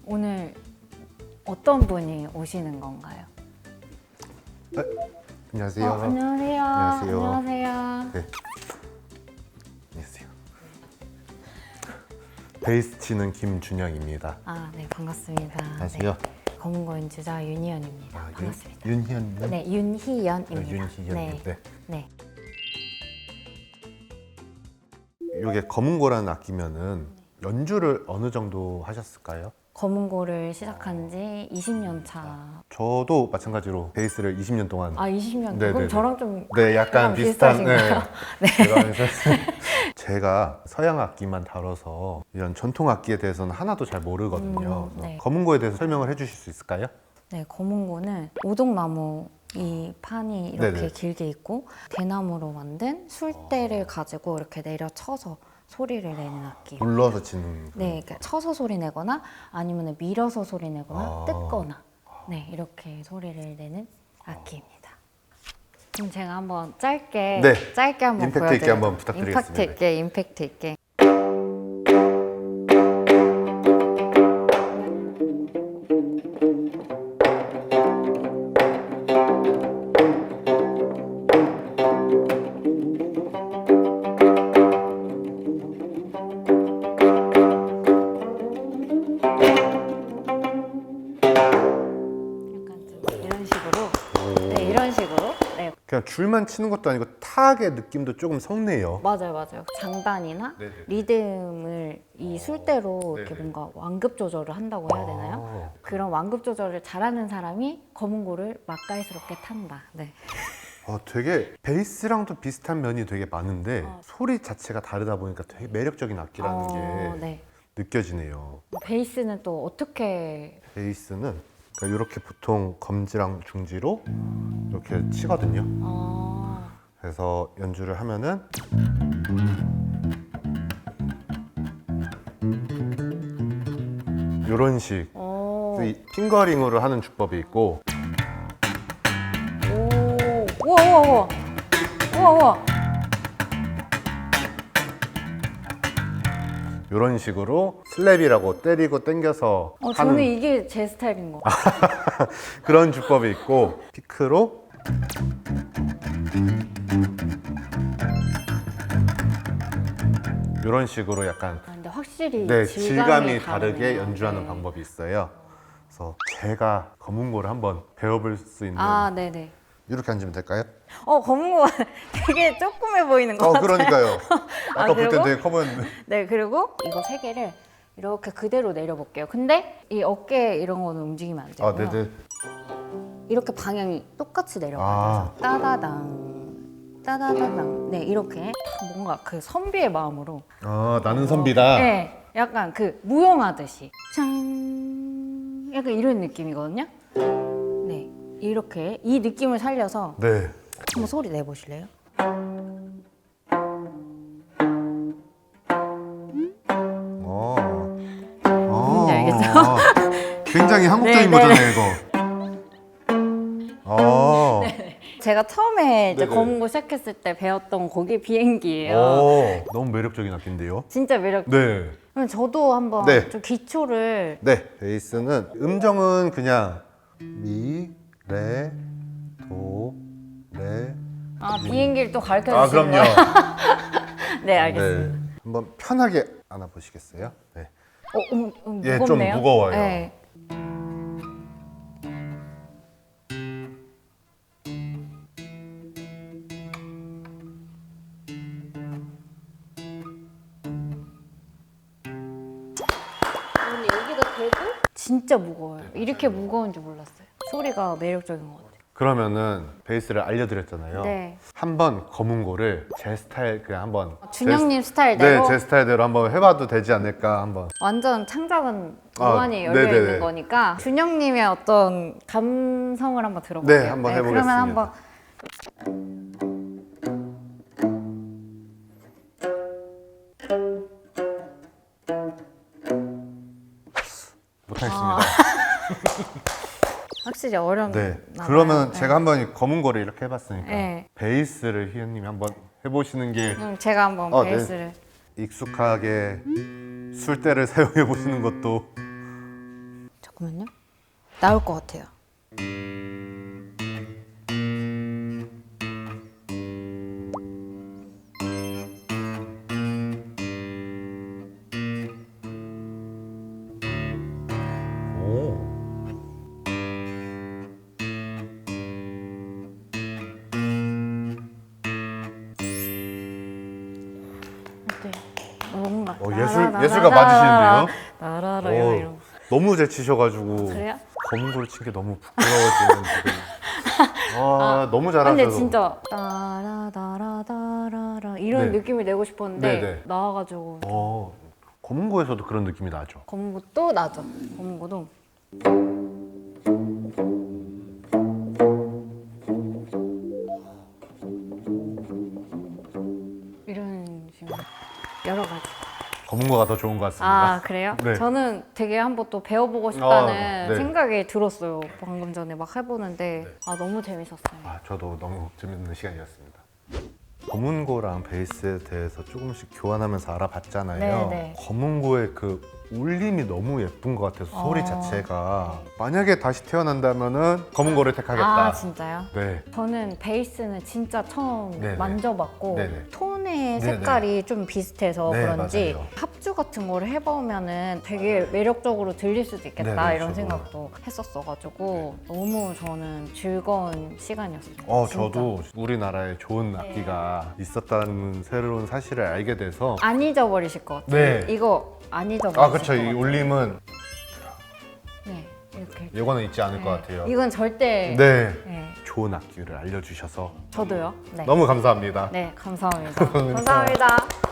오늘 어떤 분이 오시는 건가요? 네. 안녕하세요. 안녕하세요. 안녕하세요. 안녕하세요. 네. 안녕하세요. 베이스 치는 김준영입니다. 아, 네, 반갑습니다. 안녕하세요. 네, 검은고 연주자 윤희연입니다. 아, 반갑습니다. 윤희연님? 네, 윤희연입니다. 윤희연님. 네. 네. 네. 이게 검은고라는 악기면은 연주를 어느 정도 하셨을까요? 검은고를 시작한 지 20년 차. 저도 마찬가지로 베이스를 20년 동안. 아, 20년? 네, 그럼 네, 저랑 좀 네, 약간 비슷한. 비슷하신가요? 네. 제가 서양 악기만 다뤄서 이런 전통 악기에 대해서는 하나도 잘 모르거든요. 네. 검은고에 대해서 설명을 해주실 수 있을까요? 네, 검은고는 오동나무 이 판이 이렇게 네네. 길게 있고 대나무로 만든 술대를 가지고 이렇게 내려쳐서 소리를 내는 악기. 눌러서 치는. 네, 그러니까 쳐서 소리 내거나 아니면 밀어서 소리 내거나 아. 뜯거나 네, 이렇게 소리를 내는 악기입니다. 그럼 제가 한번 짧게 네. 짧게 한번 임팩트 있게 보여드릴게요. 한번 부탁드리겠습니다. 임팩트 있게. 약간 좀 이런 식으로. 네, 이런 식으로. 네, 그냥 줄만 치는 것도 아니고 타악의 느낌도 조금 섞네요. 맞아요. 장단이나 네네. 리듬을 이 술대로 이렇게 네네. 뭔가 완급 조절을 한다고 해야 되나요? 그런 완급 조절을 잘하는 사람이 검은고를 맛깔스럽게 탄다. 네. 되게 베이스랑도 비슷한 면이 되게 많은데 소리 자체가 다르다 보니까 되게 매력적인 악기라는 게 네. 느껴지네요. 베이스는 또 어떻게? 베이스는 그러니까 이렇게 보통 검지랑 중지로 이렇게 치거든요. 그래서 연주를 하면은 이런 식. 이 핑거링으로 하는 주법이 있고 우와. 이런 식으로 슬랩이라고 때리고 당겨서 저는 하는 이게 제 스타일인 것 같아요. 그런 주법이 있고 피크로 이런 식으로 약간 근데 확실히 네, 질감이 다르네요. 다르게 연주하는 네. 방법이 있어요. 그래서 제가 검은고를 한번 배워볼 수 있는 네네. 이렇게 앉으면 될까요? 검은고가 되게 조그매 보이는 것 같아요. 그러니까요. 아까 볼 땐 그리고? 되게 커 보였는데. 네, 그리고 이거 세 개를 이렇게 그대로 내려볼게요. 근데 이 어깨 이런 거는 움직이면 안 되고요. 네네. 이렇게 방향이 똑같이 내려가요. 그래서 따다다당. 네, 이렇게 다 뭔가 그 선비의 마음으로. 나는 선비다. 네, 약간 그 무용하듯이. 짠. 약간 이런 느낌이거든요. 네, 이렇게 이 느낌을 살려서 네. 한번 소리 내보실래요? 뭔지 알겠죠? 굉장히 한국적인 네, 거잖아요, 이거. 제가 처음에 이제 네네. 검은고 시작했을 때 배웠던 곡이 비행기예요. 너무 매력적인 악기인데요. 진짜 매력. 네. 그럼 저도 한번 네. 좀 기초를. 네. 베이스는 음정은 그냥 미, 레, 도, 레. 비행기를 또 가르쳐 주시는 그럼요. 거예요? 네, 알겠습니다. 네. 한번 편하게 안아 보시겠어요? 네. 예, 좀 무겁네요. 무거워요. 네. 근데 여기다 대고 진짜 무거워요. 이렇게 무거운 줄 몰랐어요. 소리가 매력적인 것 같아요. 그러면은 베이스를 알려드렸잖아요. 네. 한번 검은고를 제 스타일 그냥 한번 준영님 제 스타일대로? 네, 제 스타일대로 한번 해봐도 되지 않을까 한번. 완전 창작은 무한히 열려 네네네. 있는 거니까 준영님의 어떤 감성을 한번 들어볼게요. 네, 한번 그러면 해보겠습니다. 한번 못하겠습니다. 확실히 어렵나 네. 봐요. 그러면 네. 제가 한번 이 검은고를 이렇게 해봤으니까 네. 베이스를 희연님이 한번 해보시는 게 제가 한번 네. 베이스를. 익숙하게 술대를 사용해 보시는 것도 잠깐만요. 나올 것 같아요. 오. 어때요? 뭔가 예술가 맞으시는데요? 나라라 오, 이런. 너무 잘 치셔가지고 그래요? 검은고를 친 게 너무 부끄러워지는 지금. 너무 잘하셔서. 근데 진짜 따라다라다라라 이런 네. 느낌을 내고 싶었는데 네네. 나와가지고 검은고에서도 그런 느낌이 나죠. 검은고도 나죠. 검은고도 이런 식으로 여러 가지. 검은고가 더 좋은 것 같습니다. 아 그래요? 네. 저는 되게 한번 또 배워보고 싶다는 네. 생각이 들었어요. 방금 전에 막 해보는데 너무 재밌었어요. 저도 너무 재밌는 시간이었습니다. 검은고랑 베이스에 대해서 조금씩 교환하면서 알아봤잖아요. 네네. 검은고의 그 울림이 너무 예쁜 것 같아서 소리 자체가 네. 만약에 다시 태어난다면은 검은고를 택하겠다. 아 진짜요? 네. 저는 베이스는 진짜 처음 네네. 만져봤고 네네. 톤의 네네. 색깔이 좀 비슷해서 네, 그런지 맞아요. 합주 같은 거를 해보면은 되게 매력적으로 들릴 수도 있겠다 네네, 이런 저도. 생각도 했었어가지고 너무 저는 즐거운 시간이었어요. 진짜. 저도 우리나라에 좋은 악기가 있었다는 새로운 사실을 알게 돼서 안 잊어버리실 것 같아요. 네. 이거 안 잊어버리실 그렇죠. 것 이 같아요. 울림은 네, 이렇게. 이거는 잊지 않을 것 같아요. 이건 절대. 네. 네, 좋은 악기를 알려주셔서 저도요. 네. 너무 감사합니다. 네, 감사합니다. 감사합니다. 감사합니다.